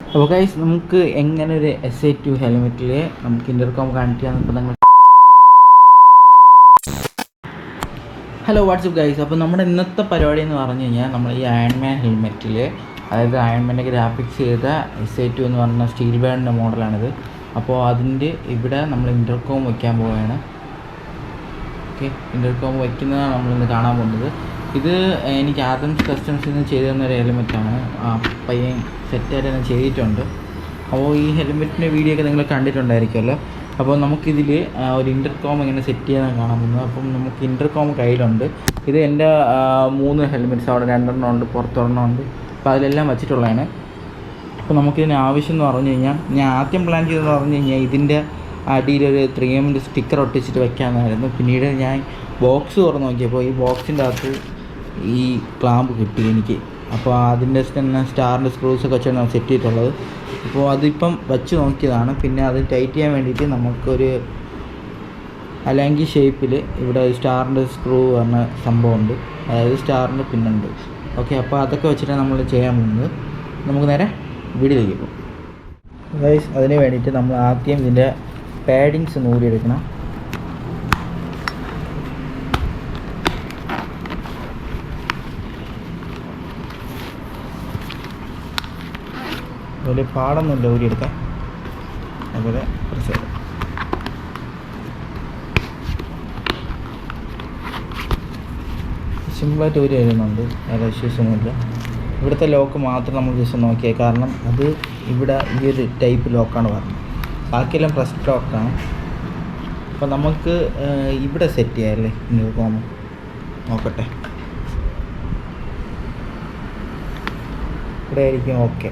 അപ്പോൾ ഗൈസ് നമുക്ക് എങ്ങനെ ഒരു SA-2 ഹെൽമെറ്റിൽ നമുക്ക് ഇൻ്റർകോം കണക്ട് ചെയ്യാൻ നിങ്ങൾ ഹലോ വാട്ട്സപ്പ് ഗൈസ്. അപ്പോൾ നമ്മുടെ ഇന്നത്തെ പരിപാടി എന്ന് പറഞ്ഞു കഴിഞ്ഞാൽ നമ്മൾ ഈ അയൺമാൻ ഹെൽമെറ്റിൽ, അതായത് അയൺമാൻ്റെ ഗ്രാഫിക്സ് ചെയ്ത SA-2 എന്ന് പറഞ്ഞ സ്റ്റീൽ ബാൻഡിൻ്റെ മോഡലാണിത്. അപ്പോൾ അതിൻ്റെ ഇവിടെ നമ്മൾ ഇൻ്റർകോം വയ്ക്കാൻ പോവുകയാണ്. ഓക്കെ, ഇൻ്റർകോം വയ്ക്കുന്നതാണ് നമ്മളിന്ന് കാണാൻ പോകുന്നത്. ഇത് എനിക്ക് ആദംസ് കസ്റ്റംസിൽ നിന്ന് ചെയ്തു തന്നൊരു ഹെൽമെറ്റാണ്. പയ്യൻ സെറ്റായിട്ട് തന്നെ ചെയ്തിട്ടുണ്ട്. അപ്പോൾ ഈ ഹെൽമെറ്റിൻ്റെ വീഡിയോ ഒക്കെ നിങ്ങൾ കണ്ടിട്ടുണ്ടായിരിക്കുമല്ലോ. അപ്പോൾ നമുക്കിതിൽ ഒരു ഇൻ്റർകോം എങ്ങനെ സെറ്റ് ചെയ്യാൻ കാണാൻ പോകുന്നത്. അപ്പം നമുക്ക് ഇൻ്റർകോം കയ്യിലുണ്ട്. ഇത് എൻ്റെ 3 ഹെൽമെറ്റ്സ്, അവിടെ 2 ഉണ്ട്, പുറത്തൊരെണ്ണം ഉണ്ട്. അപ്പോൾ അതിലെല്ലാം വെച്ചിട്ടുള്ളതാണ്. അപ്പോൾ നമുക്കിതിന് ആവശ്യം എന്ന് പറഞ്ഞു കഴിഞ്ഞാൽ, ഞാൻ ആദ്യം പ്ലാൻ ചെയ്തതെന്ന് പറഞ്ഞു കഴിഞ്ഞാൽ ഇതിൻ്റെ അടിയിലൊരു 3M സ്റ്റിക്കർ ഒട്ടിച്ചിട്ട് വെക്കാമെന്നായിരുന്നു. പിന്നീട് ഞാൻ ബോക്സ് തുറന്ന് നോക്കിയപ്പോൾ ഈ ബോക്സിൻ്റെ അകത്ത് ഈ ക്ലാമ്പ് കിട്ടി എനിക്ക്. അപ്പോൾ അതിൻ്റെ തന്നെ സ്റ്റാറിൻ്റെ സ്ക്രൂസൊക്കെ വെച്ചാണ് സെറ്റ് ചെയ്തിട്ടുള്ളത്. അപ്പോൾ അതിപ്പം വെച്ച് നോക്കിയതാണ്. പിന്നെ അത് ടൈറ്റ് ചെയ്യാൻ വേണ്ടിയിട്ട് നമുക്കൊരു അലാങ്കി ഷേപ്പിൽ ഇവിടെ സ്റ്റാറിൻ്റെ സ്ക്രൂ പറഞ്ഞ സംഭവമുണ്ട്, അതായത് സ്റ്റാറിൻ്റെ പിന്നുണ്ട്. ഓക്കെ, അപ്പോൾ അതൊക്കെ വെച്ചിട്ടാണ് നമ്മൾ ചെയ്യാൻ പോകുന്നത്. നമുക്ക് നേരെ വീഡിയോയിലേക്ക് പോകും. ഗൈസ്, അതിന് വേണ്ടിയിട്ട് നമ്മൾ ആദ്യം ഇതിൻ്റെ പാഡിങ്സ് നൂരിയെടുക്കണം. അതുപോലെ പാടൊന്നുമില്ല ഊരിയെടുക്കാൻ, അതുപോലെ പ്രസ് ചെയ്ത് സിമ്പിളായിട്ട് ഊരി വരുന്നുണ്ട്, വേറെ ഇഷ്യൂസൊന്നുമില്ല. ഇവിടുത്തെ ലോക്ക് മാത്രം നമ്മൾ ജസ്റ്റ് നോക്കിയാൽ, കാരണം അത് ഇവിടെ ഈ ഒരു ടൈപ്പ് ലോക്കാണ് പറഞ്ഞത്, ബാക്കിയെല്ലാം പ്രസ് ലോക്കാണ്. അപ്പോൾ നമുക്ക് ഇവിടെ സെറ്റ് ചെയ്യാമല്ലേ ഇൻ്റർകോം, നോക്കട്ടെ. ഇവിടെ ആയിരിക്കും ഓക്കെ.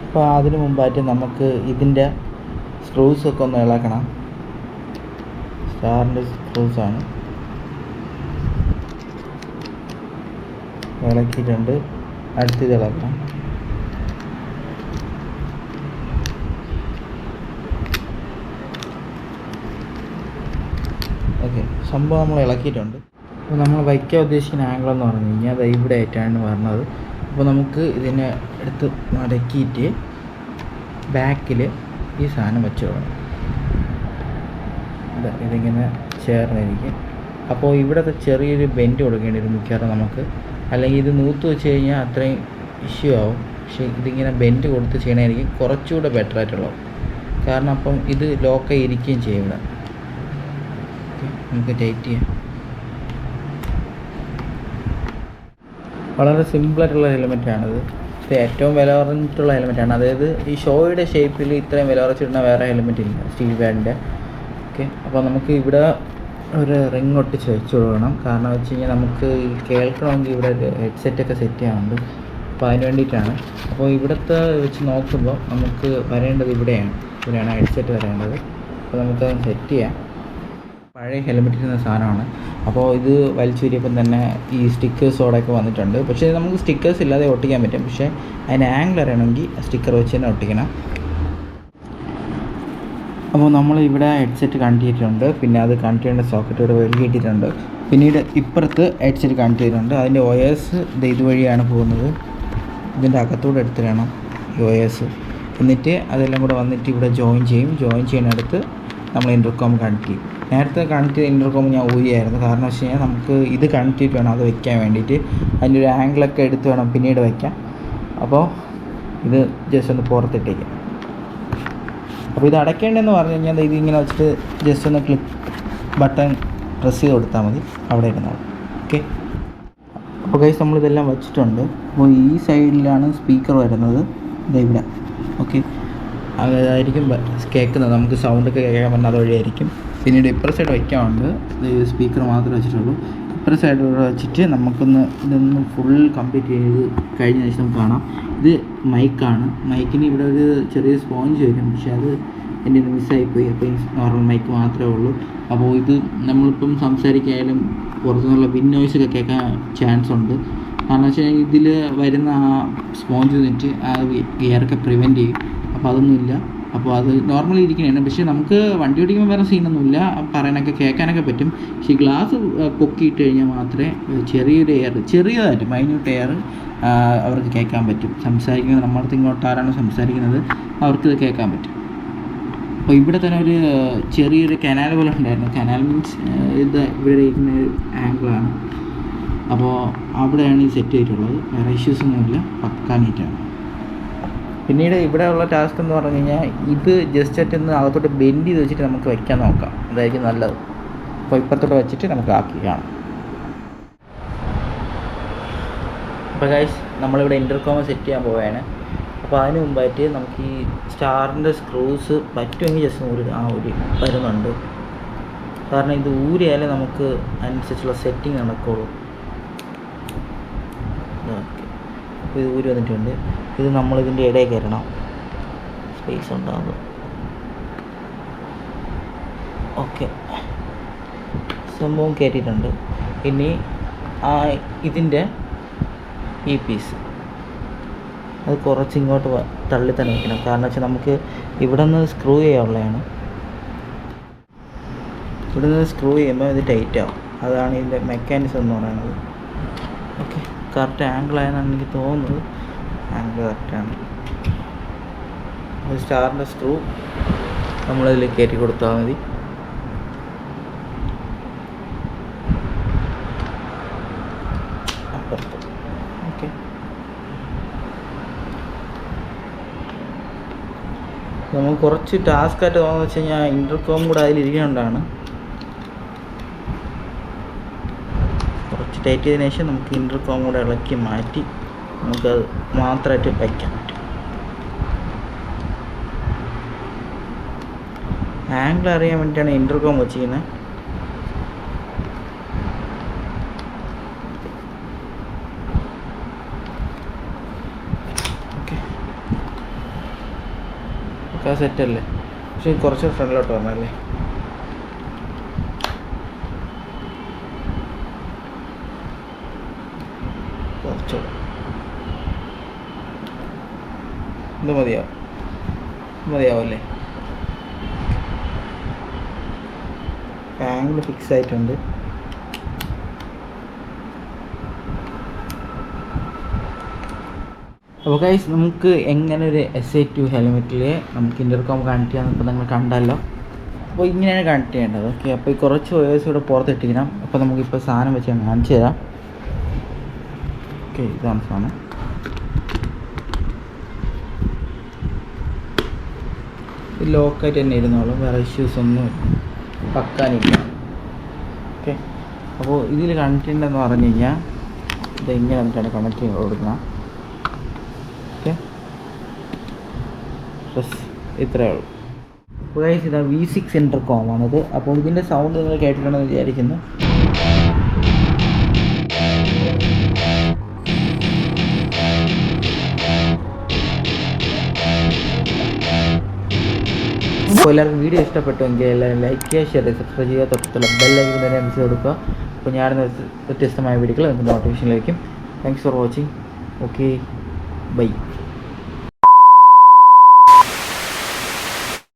അപ്പോൾ അതിന് മുമ്പായിട്ട് നമുക്ക് ഇതിൻ്റെ സ്ക്രൂസൊക്കെ ഒന്ന് ഇളക്കണം. സ്റ്റാറിൻ്റെ സ്ക്രൂസാണ്, ഇളക്കിയിട്ടുണ്ട്. അടുത്തത് ഇളക്കണം. ഓക്കെ, സംഭവം നമ്മൾ ഇളക്കിയിട്ടുണ്ട്. അപ്പോൾ നമ്മൾ വയ്ക്കാൻ ഉദ്ദേശിക്കുന്ന ആംഗിൾ എന്ന് പറഞ്ഞു കഴിഞ്ഞാൽ അത് ഇവിടെ ആയിട്ടാണ് പറഞ്ഞത്. അപ്പോൾ നമുക്ക് ഇതിനെ എടുത്ത് മടക്കിയിട്ട് ബാക്കിൽ ഈ സാധനം വെച്ച് കൊടുക്കണം. ഇതിങ്ങനെ ചേർന്നിരിക്കും. അപ്പോൾ ഇവിടുത്തെ ചെറിയൊരു ബെൻഡ് കൊടുക്കേണ്ടി വരും മിക്കവാറും നമുക്ക്, അല്ലെങ്കിൽ ഇത് നൂത്ത് വെച്ച് കഴിഞ്ഞാൽ അത്രയും ഇഷ്യൂ ആവും. പക്ഷേ ഇതിങ്ങനെ ബെൻഡ് കൊടുത്ത് ചെയ്യണമായിരിക്കും കുറച്ചുകൂടെ ബെറ്റർ ആയിട്ടുള്ളത്, കാരണം അപ്പം ഇത് ലോക്കായി ഇരിക്കുകയും ചെയ്യും. ഇവിടെ നമുക്ക് ടൈറ്റ് ചെയ്യാം. വളരെ സിമ്പിളായിട്ടുള്ള ഹെൽമെറ്റാണിത്. ഇത് ഏറ്റവും വില കുറഞ്ഞിട്ടുള്ള ഹെൽമെറ്റാണ്. അതായത് ഈ ഷോയുടെ ഷേപ്പിൽ ഇത്രയും വില കുറച്ചിടുന്ന വേറെ ഹെൽമെറ്റ് ഇല്ല, സ്റ്റീൽ ബാൻഡിൻ്റെ. ഓക്കെ, അപ്പോൾ നമുക്ക് ഇവിടെ ഒരു റിങ് ഒട്ടിച്ച് വെച്ച് കൊടുക്കണം. കാരണം വെച്ച് കഴിഞ്ഞാൽ നമുക്ക് കേൾക്കണമെങ്കിൽ ഇവിടെ ഒരു ഹെഡ്സെറ്റൊക്കെ സെറ്റ് ചെയ്യാനുണ്ട്. അപ്പോൾ അതിന് വേണ്ടിയിട്ടാണ്. അപ്പോൾ ഇവിടുത്തെ വെച്ച് നോക്കുമ്പോൾ നമുക്ക് വരേണ്ടത് ഇവിടെയാണ് ഹെഡ്സെറ്റ് വരേണ്ടത്. അപ്പോൾ നമുക്കത് സെറ്റ് ചെയ്യാം. പഴയ ഹെൽമെറ്റിൻ്റെ സാധനമാണ്. അപ്പോൾ ഇത് വലിച്ചൂരിയപ്പം തന്നെ ഈ സ്റ്റിക്കേഴ്സോടൊക്കെ വന്നിട്ടുണ്ട്. പക്ഷേ നമുക്ക് സ്റ്റിക്കേഴ്സ് ഇല്ലാതെ ഒട്ടിക്കാൻ പറ്റും. പക്ഷേ അതിന് ആംഗിൾ അറിയണമെങ്കിൽ സ്റ്റിക്കർ വെച്ച് തന്നെ ഒട്ടിക്കണം. അപ്പോൾ നമ്മൾ ഇവിടെ ഹെഡ്സെറ്റ് കണക്ട് ചെയ്തിട്ടുണ്ട്. പിന്നെ അത് കണക്ട് ചെയ്യേണ്ട സോക്കറ്റ് ഇവിടെ വെളിയിൽ ഇട്ടിട്ടുണ്ട്. പിന്നീട് ഇപ്പുറത്ത് ഹെഡ്സെറ്റ് കണക്ട് ചെയ്തിട്ടുണ്ട്. അതിൻ്റെ ഒയേഴ്സ് ഇതുവഴിയാണ് പോകുന്നത്. ഇതിൻ്റെ അകത്തൂടെ എടുത്ത് വേണം ഈ ഒയേഴ്സ്. എന്നിട്ട് അതെല്ലാം കൂടെ വന്നിട്ട് ഇവിടെ ജോയിൻ ചെയ്യും. ജോയിൻ ചെയ്യുന്നിടത്ത് നമ്മൾ ഇൻ്റർകോം കണക്ട് ചെയ്യും. നേരത്തെ കണക്ട് ചെയ്ത ഇൻ്റർകോം ഞാൻ ഊരിയായിരുന്നു. കാരണം വെച്ച് കഴിഞ്ഞാൽ നമുക്ക് ഇത് കണക്ട് ചെയ്തിട്ട് വേണം അത് വയ്ക്കാൻ വേണ്ടിയിട്ട്. അതിൻ്റെ ഒരു ആംഗിളൊക്കെ എടുത്ത് വേണം പിന്നീട് വയ്ക്കാം. അപ്പോൾ ഇത് ജസ്റ്റ് ഒന്ന് പുറത്തിട്ടേക്കാം. അപ്പോൾ ഇത് അടയ്ക്കേണ്ടതെന്ന് പറഞ്ഞു കഴിഞ്ഞാൽ ഇതിങ്ങനെ വെച്ചിട്ട് ജസ്റ്റ് ഒന്ന് ബട്ടൺ പ്രസ് ചെയ്ത് കൊടുത്താൽ മതി, അവിടെ ഇരുന്നോളൂ. ഓക്കെ, അപ്പോൾ ഗൈസ് നമ്മളിതെല്ലാം വെച്ചിട്ടുണ്ട്. അപ്പോൾ ഈ സൈഡിലാണ് സ്പീക്കർ വരുന്നത്, ഇവിടെ. ഓക്കെ, അതായിരിക്കും കേൾക്കുന്നത്, നമുക്ക് സൗണ്ടൊക്കെ കേൾക്കാൻ പറ്റുന്ന അതുവഴിയായിരിക്കും. പിന്നീട് ഇപ്പുറ സൈഡ് വയ്ക്കാറുണ്ട്, ഇത് സ്പീക്കർ മാത്രമേ വെച്ചിട്ടുള്ളൂ. ഇപ്പുറ സൈഡ് വെച്ചിട്ട് നമുക്കൊന്ന് ഇതൊന്ന് ഫുൾ കംപ്ലീറ്റ് ചെയ്ത് കഴിഞ്ഞ ശേഷം നമുക്ക് കാണാം. ഇത് മൈക്കാണ്. മൈക്കിന് ഇവിടെ ഒരു ചെറിയ സ്പോഞ്ച് വരും, പക്ഷേ അത് എൻ്റെ മിസ്സായിപ്പോയി. അപ്പോൾ ഈ നോർമൽ മൈക്ക് മാത്രമേ ഉള്ളൂ. അപ്പോൾ ഇത് നമ്മളിപ്പം സംസാരിക്കായാലും പുറത്തുനിന്നുള്ള വിൻ നോയ്സൊക്കെ കേൾക്കാൻ ചാൻസ് ഉണ്ട്. കാരണം വെച്ച് കഴിഞ്ഞാൽ ഇതിൽ വരുന്ന ആ സ്പോഞ്ച് നിന്നിട്ട് ആ എയറൊക്കെ പ്രിവെൻറ്റ് ചെയ്യും. അപ്പോൾ അതൊന്നുമില്ല. അപ്പോൾ അത് നോർമലി ഇരിക്കുന്നതാണ്. പക്ഷേ നമുക്ക് വണ്ടി ഓടിക്കുമ്പോൾ വേറെ സീനൊന്നുമില്ല, പറയാനൊക്കെ കേൾക്കാനൊക്കെ പറ്റും. പക്ഷേ ഗ്ലാസ് പൊക്കിയിട്ട് കഴിഞ്ഞാൽ മാത്രമേ ചെറിയൊരു എയർ, ചെറിയതായിട്ട് മൈന്യൂട്ട് എയർ അവർക്ക് കേൾക്കാൻ പറ്റും. സംസാരിക്കുന്നത് നമ്മളടുത്ത് ഇങ്ങോട്ട് ആരാണ് സംസാരിക്കുന്നത് അവർക്കിത് കേൾക്കാൻ പറ്റും. അപ്പോൾ ഇവിടെ തന്നെ ഒരു ചെറിയൊരു കനാൽ പോലെ ഉണ്ടായിരുന്നു. കനാൽ മീൻസ് ഇത് ഇവിടെ ഇരിക്കുന്ന ഒരു ആംഗിളാണ്. അപ്പോൾ അവിടെയാണ് ഇത് സെറ്റ് ചെയ്തിട്ടുള്ളത്. വേറെ ഇഷ്യൂസൊന്നുമില്ല, പക്കാ നീറ്റാണ്. പിന്നീട് ഇവിടെ ഉള്ള ടാസ്ക് എന്ന് പറഞ്ഞു കഴിഞ്ഞാൽ ഇത് ജസ്റ്റ് ഒന്ന് അകത്തോട്ട് ബെൻഡ് ചെയ്ത് വെച്ചിട്ട് നമുക്ക് വയ്ക്കാൻ നോക്കാം, അതായിരിക്കും നല്ലത്. അപ്പോൾ ഇപ്പുറത്തോട്ട് വെച്ചിട്ട് നമുക്ക് ആക്കി കാണാം. അപ്പോൾ ഗൈസ് നമ്മളിവിടെ ഇൻ്റർകോം സെറ്റ് ചെയ്യാൻ പോവുകയാണ്. അപ്പോൾ അതിന് മുമ്പായിട്ട് നമുക്ക് ഈ സ്റ്റാറിൻ്റെ സ്ക്രൂസ് പറ്റുമെങ്കിൽ ജസ്റ്റ് ഒരു വരുന്നുണ്ട്. കാരണം ഇത് ഊരിയാലേ നമുക്ക് അതിനനുസരിച്ചുള്ള സെറ്റിങ് നടക്കുള്ളൂ. ഓക്കെ, അപ്പോൾ ഇത് ഊരി വന്നിട്ടുണ്ട്. ഇത് നമ്മളിതിൻ്റെ ഇടയിൽ കയറണം, സ്പേസ് ഉണ്ടാകും. ഓക്കെ, സംഭവം കയറ്റിയിട്ടുണ്ട്. ഇനി ഇതിൻ്റെ ഈ പീസ് അത് കുറച്ച് ഇങ്ങോട്ട് തള്ളി തന്നെ വയ്ക്കണം. കാരണം വെച്ചാൽ നമുക്ക് ഇവിടെ നിന്ന് സ്ക്രൂ ചെയ്യാനുള്ളതാണ്. ഇവിടെ നിന്ന് സ്ക്രൂ ചെയ്യുമ്പോൾ ഇത് ടൈറ്റ് ആവും. അതാണ് ഇതിൻ്റെ മെക്കാനിസം എന്ന് പറയുന്നത്. ഓക്കെ, കറക്റ്റ് ആംഗിൾ ആയെന്നാണ് എനിക്ക് തോന്നുന്നത്. ആംഗിൾ കറക്റ്റാണ്. സ്റ്റാറിൻ്റെ സ്ക്രൂ നമ്മളിതിൽ കയറ്റി കൊടുത്താൽ മതി. അപ്പുറത്ത് ഓക്കെ. നമുക്ക് കുറച്ച് ടാസ്ക് ആയിട്ട് തോന്നുന്നത് വെച്ച് കഴിഞ്ഞാൽ ഇൻ്റർകോം കൂടെ അതിലിരിക്കുന്നതുകൊണ്ടാണ്. കുറച്ച് ടൈറ്റ് ചെയ്തതിനു ശേഷം നമുക്ക് ഇൻ്റർകോം കൂടെ ഇളക്കി മാറ്റി നമുക്കത് മാത്രമായിട്ട് വയ്ക്കാൻ പറ്റും. ആംഗിൾ അറിയാൻ വേണ്ടിയിട്ടാണ് ഇൻ്റർകോം വെച്ചിരിക്കുന്നത്. ഓക്കെ, ഒക്കെ സെറ്റല്ലേ? പക്ഷേ കുറച്ച് ഫ്രണ്ടിലോട്ട് വരണല്ലേ? കുറച്ചുകൂടെ ഇത് മതിയാവല്ലേ? ആംഗിൾ ഫിക്സ് ആയിട്ടുണ്ട്. അപ്പോൾ ഗൈസ് നമുക്ക് എങ്ങനെ ഒരു SA-2 ഹെൽമെറ്റിൽ നമുക്ക് ഇൻ്റർകോം കണക്ട് ചെയ്യാമെന്ന് നിങ്ങൾ കണ്ടല്ലോ. അപ്പോൾ ഇങ്ങനെയാണ് കണക്ട് ചെയ്യേണ്ടത്. ഓക്കെ, അപ്പോൾ ഈ കുറച്ച് വയേഴ്സ് ഇവിടെ പുറത്തിട്ടിരിക്കണം. അപ്പോൾ നമുക്കിപ്പോൾ സാധനം വെച്ച് ഞാൻ കാണിച്ചു തരാം. ഓക്കെ, ഇതാണ് സാധനം. ഇത് ലോക്കായിട്ട് തന്നെ ഇരുന്നോളും, വേറെ ഇഷ്യൂസ് ഒന്നും പക്കാനില്ല. ഓക്കെ, അപ്പോൾ ഇതിൽ കണക്ട് ചെയ്യേണ്ടതെന്ന് പറഞ്ഞു കഴിഞ്ഞാൽ ഇത് ഇങ്ങനെ വന്നിട്ടാണ് കണക്ട് ചെയ്ത് കൊടുക്കണം. ഓക്കെ, ബസ് ഇത്രയേ ഉള്ളൂ. അപ്പോൾ ഗൈസ് ഇതാ V6 ഇൻ്റർകോം ആണിത്. അപ്പോൾ ഇതിൻ്റെ സൗണ്ട് നിങ്ങൾ കേട്ടിട്ടുണ്ടെന്ന് വിചാരിക്കുന്നു. അപ്പോൾ എല്ലാവർക്കും വീഡിയോ ഇഷ്ടപ്പെട്ടുവെങ്കിൽ എല്ലാവരും ലൈക്ക് ചെയ്യുക, ഷെയർ ചെയ്യുക, സബ്സ്ക്രൈബ് ചെയ്യുക, തൊട്ടുള്ള ബെല്ലൈക്കൺ തന്നെ അടിച്ച് കൊടുക്കുക. അപ്പോൾ ഞാനിന്ന് വ്യത്യസ്തമായ വീഡിയോകൾ നിങ്ങൾക്ക് നോട്ടിഫിക്കേഷൻ ലഭിക്കും. Thanks for watching. Okay, by.